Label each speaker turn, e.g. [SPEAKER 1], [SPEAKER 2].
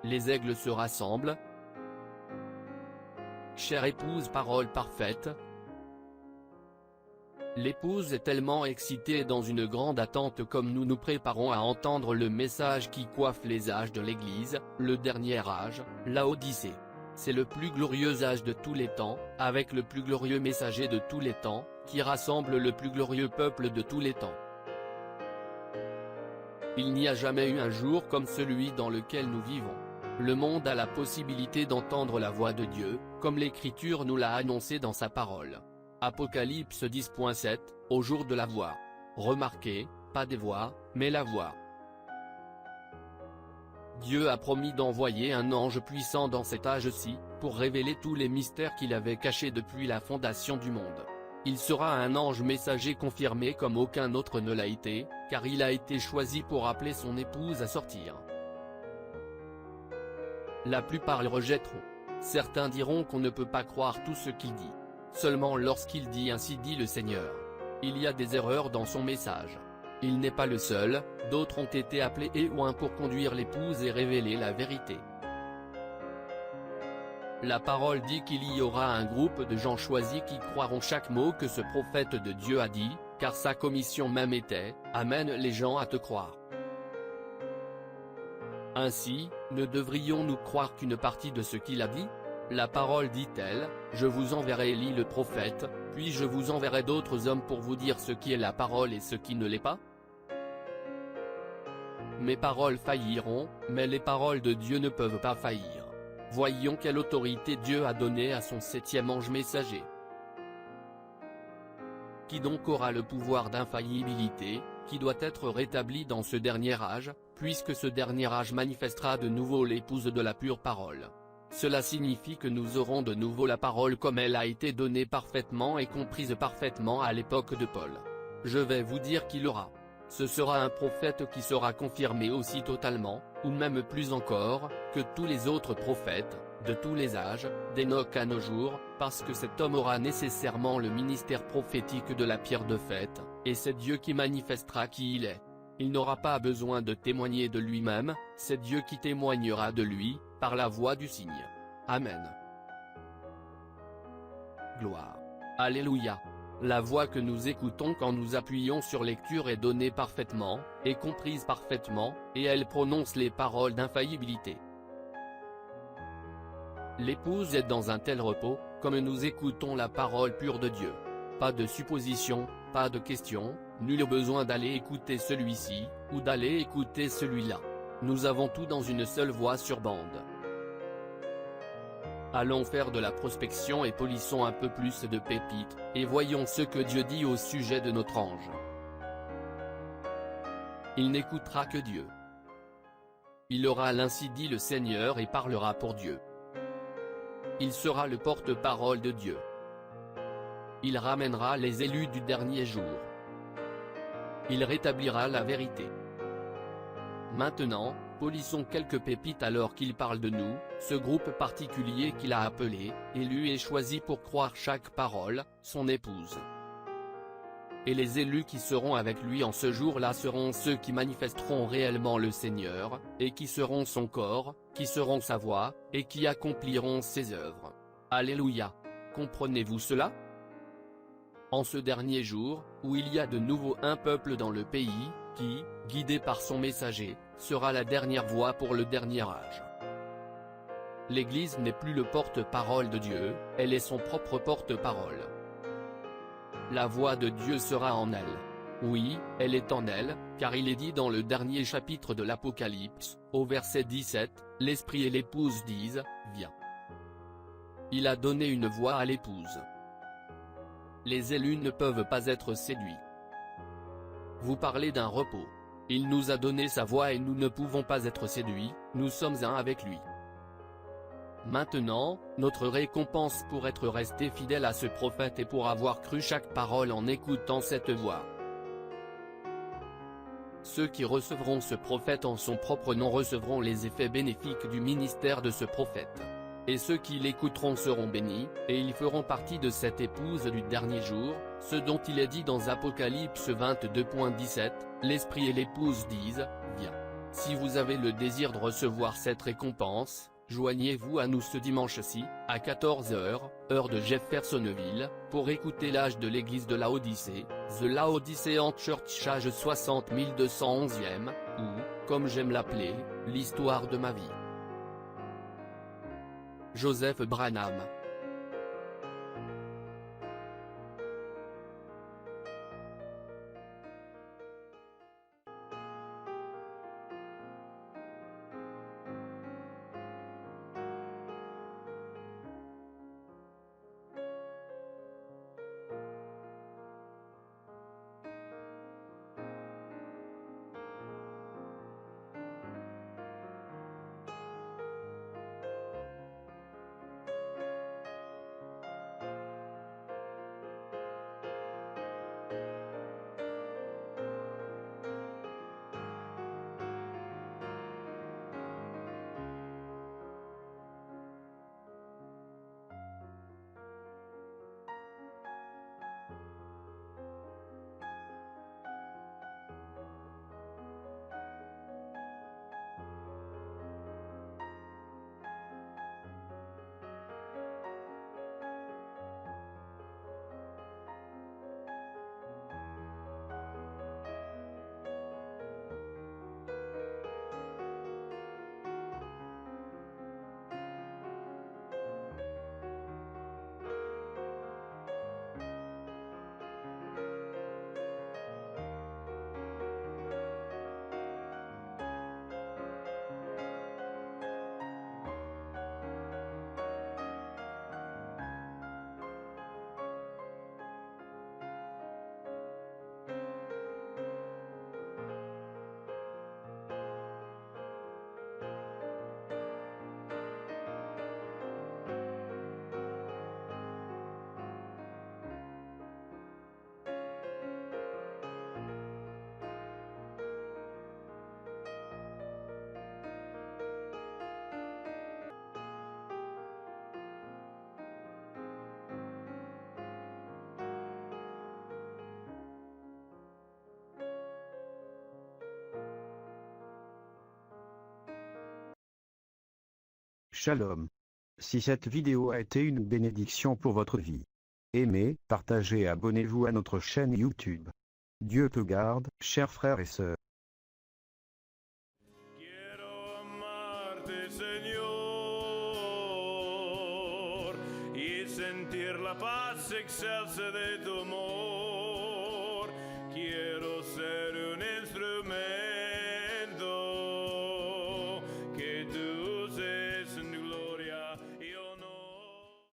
[SPEAKER 1] les aigles se rassemblent. Chère épouse, parole parfaite. L'épouse est tellement excitée dans une grande attente comme nous nous préparons à entendre le message qui coiffe les âges de l'Église, le dernier âge, la Odyssée. C'est le plus glorieux âge de tous les temps, avec le plus glorieux messager de tous les temps, qui rassemble le plus glorieux peuple de tous les temps. Il n'y a jamais eu un jour comme celui dans lequel nous vivons. Le monde a la possibilité d'entendre la voix de Dieu, comme l'Écriture nous l'a annoncé dans sa parole. Apocalypse 10.7, au jour de la voix. Remarquez, pas des voix, mais la voix. Dieu a promis d'envoyer un ange puissant dans cet âge-ci, pour révéler tous les mystères qu'il avait cachés depuis la fondation du monde. Il sera un ange messager confirmé comme aucun autre ne l'a été, car il a été choisi pour appeler son épouse à sortir. La plupart le rejetteront. Certains diront qu'on ne peut pas croire tout ce qu'il dit. Seulement lorsqu'il dit ainsi dit le Seigneur. Il y a des erreurs dans son message. Il n'est pas le seul, d'autres ont été appelés et oints pour conduire l'épouse et révéler la vérité. La parole dit qu'il y aura un groupe de gens choisis qui croiront chaque mot que ce prophète de Dieu a dit, car sa commission même était, amène les gens à te croire. Ainsi, ne devrions-nous croire qu'une partie de ce qu'il a dit? La parole dit-elle, je vous enverrai Élie le prophète, puis je vous enverrai d'autres hommes pour vous dire ce qui est la parole et ce qui ne l'est pas? Mes paroles failliront, mais les paroles de Dieu ne peuvent pas faillir. Voyons quelle autorité Dieu a donnée à son 7e ange messager. Qui donc aura le pouvoir d'infaillibilité, qui doit être rétabli dans ce dernier âge, puisque ce dernier âge manifestera de nouveau l'épouse de la pure parole. Cela signifie que nous aurons de nouveau la parole comme elle a été donnée parfaitement et comprise parfaitement à l'époque de Paul. Je vais vous dire qui l'aura. Ce sera un prophète qui sera confirmé aussi totalement, ou même plus encore, que tous les autres prophètes, de tous les âges, d'Enoch à nos jours, parce que cet homme aura nécessairement le ministère prophétique de la pierre de fête, et c'est Dieu qui manifestera qui il est. Il n'aura pas besoin de témoigner de lui-même, c'est Dieu qui témoignera de lui, par la voix du signe. Amen. Gloire. Alléluia. La voix que nous écoutons quand nous appuyons sur lecture est donnée parfaitement, et comprise parfaitement, et elle prononce les paroles d'infaillibilité. L'épouse est dans un tel repos, comme nous écoutons la parole pure de Dieu. Pas de suppositions, pas de questions, nul besoin d'aller écouter celui-ci, ou d'aller écouter celui-là. Nous avons tout dans une seule voix sur bande. Allons faire de la prospection et polissons un peu plus de pépites, et voyons ce que Dieu dit au sujet de notre ange. Il n'écoutera que Dieu. Il aura l'ainsi dit le Seigneur et parlera pour Dieu. Il sera le porte-parole de Dieu. Il ramènera les élus du dernier jour. Il rétablira la vérité. Maintenant, polissons quelques pépites alors qu'il parle de nous, ce groupe particulier qu'il a appelé, élu et choisi pour croire chaque parole, son épouse. Et les élus qui seront avec lui en ce jour-là seront ceux qui manifesteront réellement le Seigneur, et qui seront son corps, qui seront sa voix, et qui accompliront ses œuvres. Alléluia. Comprenez-vous cela? En ce dernier jour, où il y a de nouveau un peuple dans le pays, qui, guidé par son messager, sera la dernière voix pour le dernier âge. L'Église n'est plus le porte-parole de Dieu, elle est son propre porte-parole. La voix de Dieu sera en elle. Oui, elle est en elle, car il est dit dans le dernier chapitre de l'Apocalypse, au verset 17, l'Esprit et l'épouse disent, viens. Il a donné une voix à l'épouse. Les élus ne peuvent pas être séduits. Vous parlez d'un repos. Il nous a donné sa voix et nous ne pouvons pas être séduits, nous sommes un avec lui. Maintenant, notre récompense pour être resté fidèle à ce prophète et pour avoir cru chaque parole en écoutant cette voix. Ceux qui recevront ce prophète en son propre nom recevront les effets bénéfiques du ministère de ce prophète. Et ceux qui l'écouteront seront bénis, et ils feront partie de cette épouse du dernier jour, ce dont il est dit dans Apocalypse 22.17, l'Esprit et l'épouse disent, viens. Si vous avez le désir de recevoir cette récompense, joignez-vous à nous ce dimanche-ci, à 14 h, heure de Jeffersonville, pour écouter l'âge de l'église de Laodicée, The Laodicean Church âge 60 211e, ou, comme j'aime l'appeler, l'histoire de ma vie. Joseph Branham.
[SPEAKER 2] Shalom. Si cette vidéo a été une bénédiction pour votre vie, aimez, partagez et abonnez-vous à notre chaîne YouTube. Dieu te garde, chers frères et sœurs.
[SPEAKER 3] Quiero amarte, Señor, y sentir la paz excelsa de tu amor.